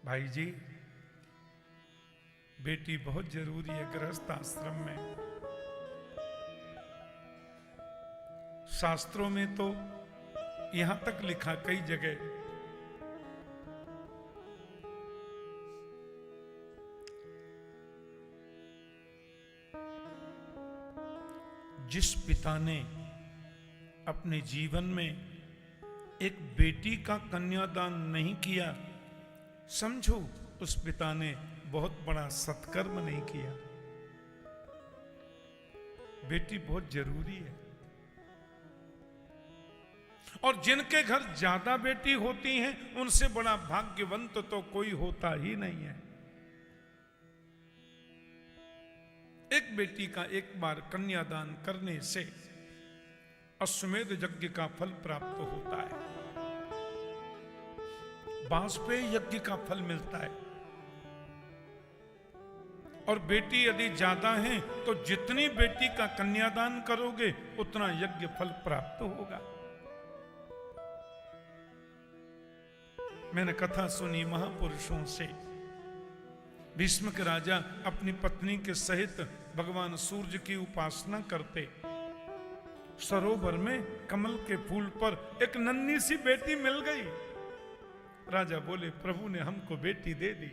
भाई जी, बेटी बहुत जरूरी है गृहस्थ आश्रम में। शास्त्रों में तो यहां तक लिखा कई जगह, जिस पिता ने अपने जीवन में एक बेटी का कन्यादान नहीं किया, समझो उस पिता ने बहुत बड़ा सत्कर्म नहीं किया। बेटी बहुत जरूरी है। और जिनके घर ज्यादा बेटी होती हैं, उनसे बड़ा भाग्यवंत तो कोई होता ही नहीं है। एक बेटी का एक बार कन्यादान करने से अश्वमेध यज्ञ का फल प्राप्त होता है, वाजपेयी यज्ञ का फल मिलता है। और बेटी यदि ज्यादा है तो जितनी बेटी का कन्यादान करोगे उतना यज्ञ फल प्राप्त होगा। मैंने कथा सुनी महापुरुषों से। भीष्म के राजा अपनी पत्नी के सहित भगवान सूर्य की उपासना करते। सरोवर में कमल के फूल पर एक नन्ही सी बेटी मिल गई। राजा बोले, प्रभु ने हमको बेटी दे दी।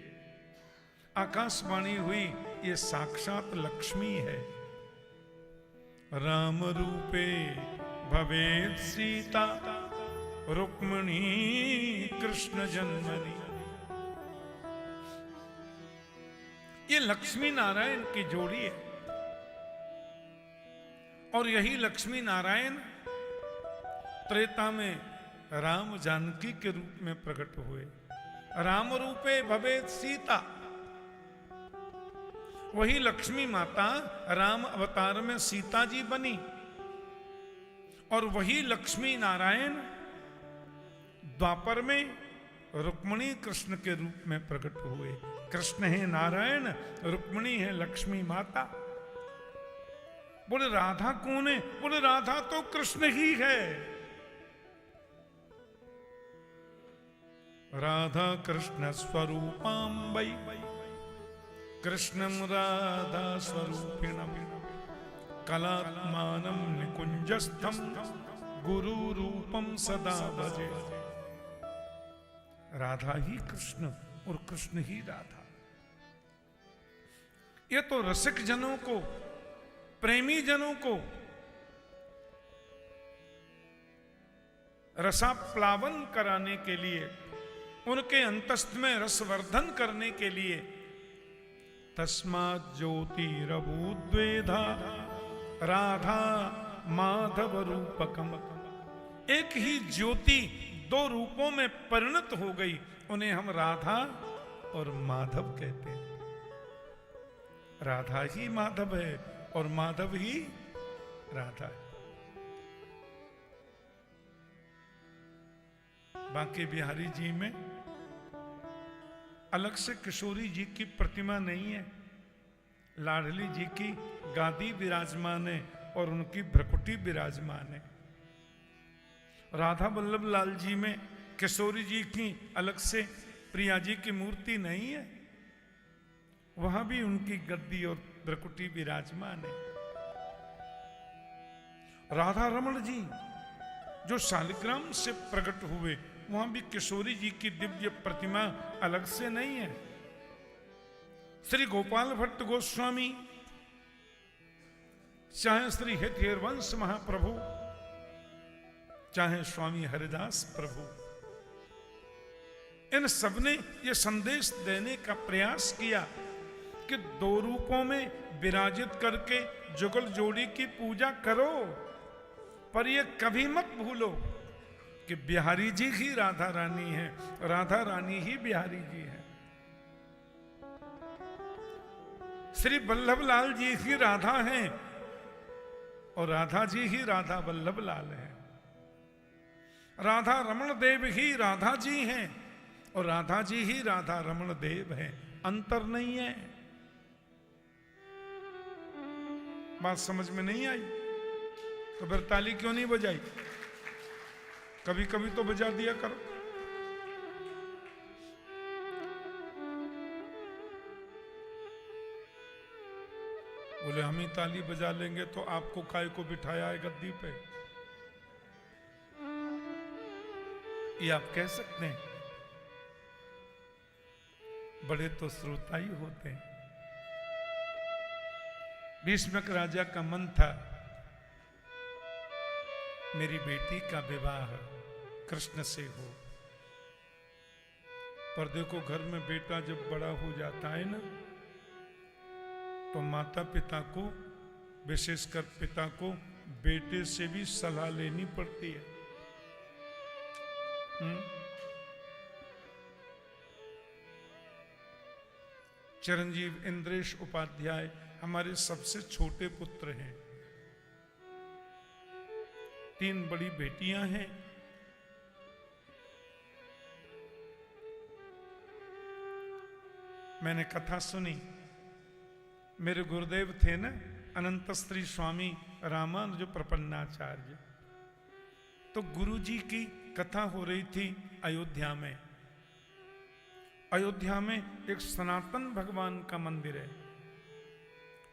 आकाशवाणी हुई, ये साक्षात लक्ष्मी है। राम रूपे भवेत् सीता रुक्मिणी कृष्ण जन्मनि। ये लक्ष्मी नारायण की जोड़ी है। और यही लक्ष्मी नारायण त्रेता में राम जानकी के रूप में प्रकट हुए। राम रूपे भवेत् सीता, वही लक्ष्मी माता राम अवतार में सीता जी बनी। और वही लक्ष्मी नारायण द्वापर में रुक्मिणी कृष्ण के रूप में प्रकट हुए। कृष्ण है नारायण, रुक्मिणी है लक्ष्मी माता। बोले राधा कौन है? बोले राधा तो कृष्ण ही है। राधा कृष्ण स्वरूपाम्बै कृष्णं राधा स्वरूपिणं कलात्मानं निकुंजस्थं गुरु रूपम सदा भजे। राधा ही कृष्ण और कृष्ण ही राधा। ये तो रसिक जनों को, प्रेमी जनों को रसाप्लावन कराने के लिए, उनके अंतस्थ में रसवर्धन करने के लिए, तस्मात् ज्योतिरभूद्वेधा राधा माधव रूपकम। एक ही ज्योति दो रूपों में परिणत हो गई, उन्हें हम राधा और माधव कहते हैं। राधा ही माधव है और माधव ही राधा है। बांके बिहारी जी में अलग से किशोरी जी की प्रतिमा नहीं है। लाडली जी की गादी विराजमान है और उनकी भ्रकुटी विराजमान है। राधा वल्लभ लाल जी में किशोरी जी की अलग से प्रिया जी की मूर्ति नहीं है, वहां भी उनकी गद्दी और भ्रकुटी विराजमान है। राधा रमण जी जो शालिग्राम से प्रकट हुए, वहां भी किशोरी जी की दिव्य प्रतिमा अलग से नहीं है। श्री गोपाल भट्ट गोस्वामी, चाहे श्री हरिवंश महाप्रभु, चाहे स्वामी हरिदास प्रभु, इन सबने ये संदेश देने का प्रयास किया कि दो रूपों में विराजित करके जुगल जोड़ी की पूजा करो, पर ये कभी मत भूलो कि बिहारी जी ही राधा रानी है, राधा रानी ही बिहारी जी है। श्री वल्लभ लाल जी ही राधा हैं और राधा जी ही राधा वल्लभ लाल है। राधा रमण देव ही राधा जी हैं और राधा जी ही राधा रमण देव हैं। अंतर नहीं है। बात समझ में नहीं आई तो फिर ताली क्यों नहीं बजाई? कभी कभी तो बजा दिया करो। बोले हम ही ताली बजा लेंगे तो आपको काय को बिठाया है गद्दी पे, ये आप कह सकते हैं? बड़े तो श्रोता ही होते हैं। भीष्मक राजा का मन था मेरी बेटी का विवाह कृष्ण से हो, पर देखो घर में बेटा जब बड़ा हो जाता है ना, तो माता पिता को, विशेषकर पिता को बेटे से भी सलाह लेनी पड़ती है। चिरंजीव इंद्रेश उपाध्याय हमारे सबसे छोटे पुत्र हैं। 3 बड़ी बेटियां हैं। मैंने कथा सुनी, मेरे गुरुदेव थे ना अनंत श्री स्वामी रामानुज प्रपन्नाचार्य, तो गुरुजी की कथा हो रही थी अयोध्या में। अयोध्या में एक सनातन भगवान का मंदिर है,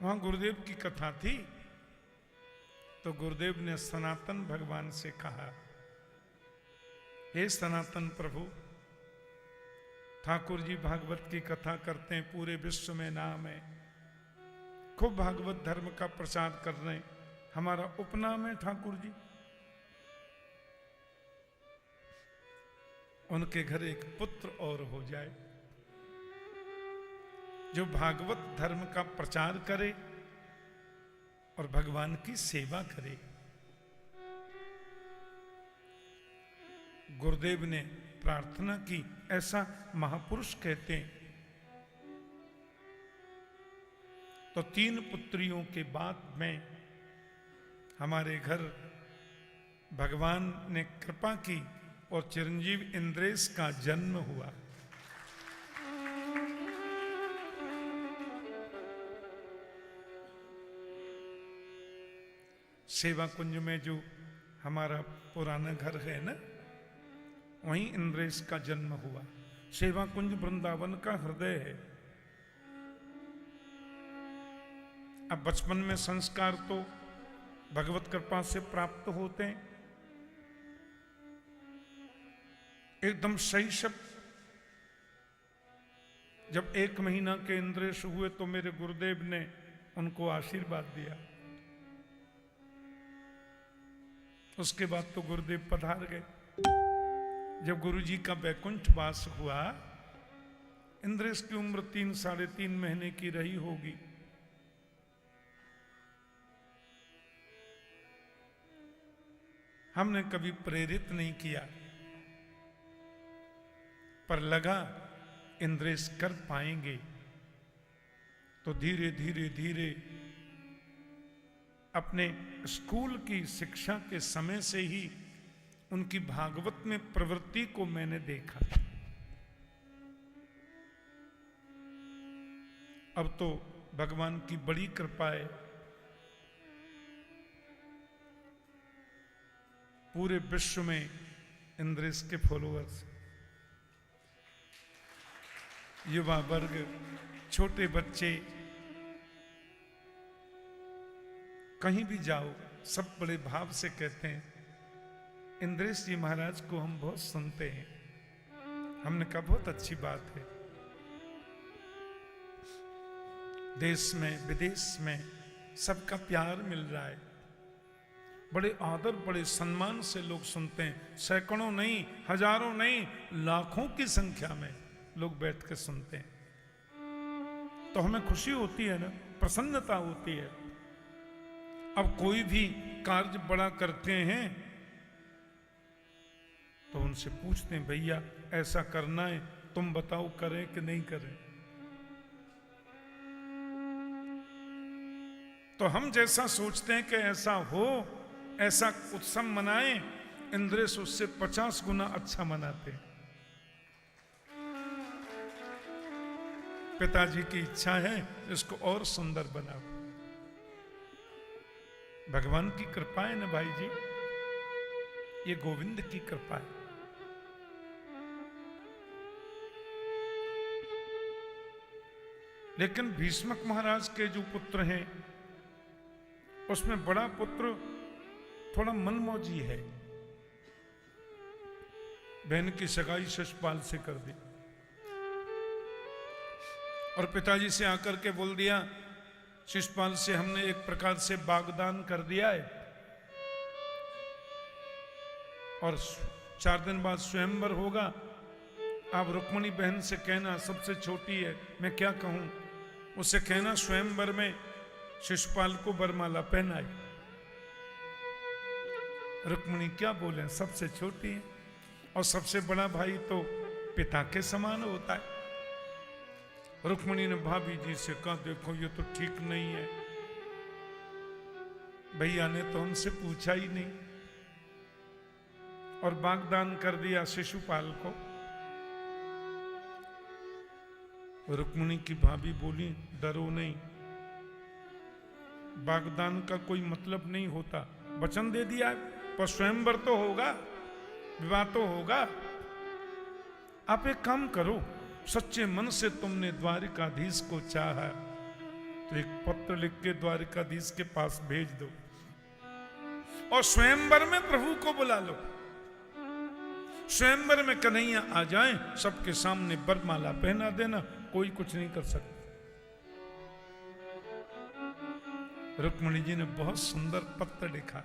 वहां गुरुदेव की कथा थी। तो गुरुदेव ने सनातन भगवान से कहा, हे सनातन प्रभु, ठाकुर जी भागवत की कथा करते हैं, पूरे विश्व में नाम है, खूब भागवत धर्म का प्रचार कर रहे हैं, हमारा उपनाम है ठाकुर जी। उनके घर एक पुत्र और हो जाए जो भागवत धर्म का प्रचार करे और भगवान की सेवा करे। गुरुदेव ने प्रार्थना की, ऐसा महापुरुष कहते हैं। तो 3 पुत्रियों के बाद में हमारे घर भगवान ने कृपा की और चिरंजीव इंद्रेश का जन्म हुआ। सेवा कुंज में जो हमारा पुराना घर है ना, वहीं इंद्रेश का जन्म हुआ। सेवा कुंज वृंदावन का हृदय है। अब बचपन में संस्कार तो भगवत कृपा से प्राप्त होते हैं। एकदम सही शब्द जब 1 महीना के इंद्रेश हुए तो मेरे गुरुदेव ने उनको आशीर्वाद दिया। उसके बाद तो गुरुदेव पधार गए। जब गुरुजी का वैकुंठ वास हुआ, इंद्रेश की उम्र 3 साढ़े 3 महीने की रही होगी। हमने कभी प्रेरित नहीं किया, पर लगा इंद्रेश कर पाएंगे, तो धीरे धीरे धीरे अपने स्कूल की शिक्षा के समय से ही उनकी भागवत में प्रवृत्ति को मैंने देखा। अब तो भगवान की बड़ी कृपा है, पूरे विश्व में इंद्रेश के फॉलोअर्स, युवा वर्ग, छोटे बच्चे, कहीं भी जाओ सब बड़े भाव से कहते हैं इंद्रेश जी महाराज को हम बहुत सुनते हैं। हमने कहा बहुत अच्छी बात है। देश में विदेश में सबका प्यार मिल रहा है, बड़े आदर बड़े सम्मान से लोग सुनते हैं। सैकड़ों नहीं, हजारों नहीं, लाखों की संख्या में लोग बैठ के सुनते हैं। तो हमें खुशी होती है ना, प्रसन्नता होती है। अब कोई भी कार्य बड़ा करते हैं तो उनसे पूछते हैं, भैया ऐसा करना है, तुम बताओ करें कि नहीं करें। तो हम जैसा सोचते हैं कि ऐसा हो, ऐसा उत्सव मनाएं, इंद्रेश उससे 50 गुना अच्छा मनाते हैं। पिताजी की इच्छा है इसको और सुंदर बनाओ। भगवान की कृपा है ना भाई जी, ये गोविंद की कृपा है। लेकिन भीष्मक महाराज के जो पुत्र हैं उसमें बड़ा पुत्र थोड़ा मनमौजी है, बहन की सगाई शिशुपाल से कर दी और पिताजी से आकर के बोल दिया शिशुपाल से हमने एक प्रकार से बागदान कर दिया है और 4 दिन बाद स्वयंवर होगा। आप रुक्मिणी बहन से कहना, सबसे छोटी है, मैं क्या कहूं, उसे कहना स्वयंवर में शिशुपाल को वरमाला पहनाए। रुक्मिणी क्या बोले, सबसे छोटी है और सबसे बड़ा भाई तो पिता के समान होता है। रुक्मिणी ने भाभी जी से कहा देखो ये तो ठीक नहीं है, भैया ने तो हमसे पूछा ही नहीं और बागदान कर दिया शिशुपाल को। रुक्मिणी की भाभी बोली डरो नहीं, बागदान का कोई मतलब नहीं होता, वचन दे दिया पर स्वयंवर तो होगा, विवाह तो होगा। आप एक काम करो, सच्चे मन से तुमने द्वारिकाधीश को चाहा तो एक पत्र लिख के द्वारिकाधीश के पास भेज दो और स्वयंवर में प्रभु को बुला लो। स्वयंवर में कन्हैया आ जाएं, सबके सामने वरमाला पहना देना, कोई कुछ नहीं कर सकता। रुक्मिणी जी ने बहुत सुंदर पत्र लिखा।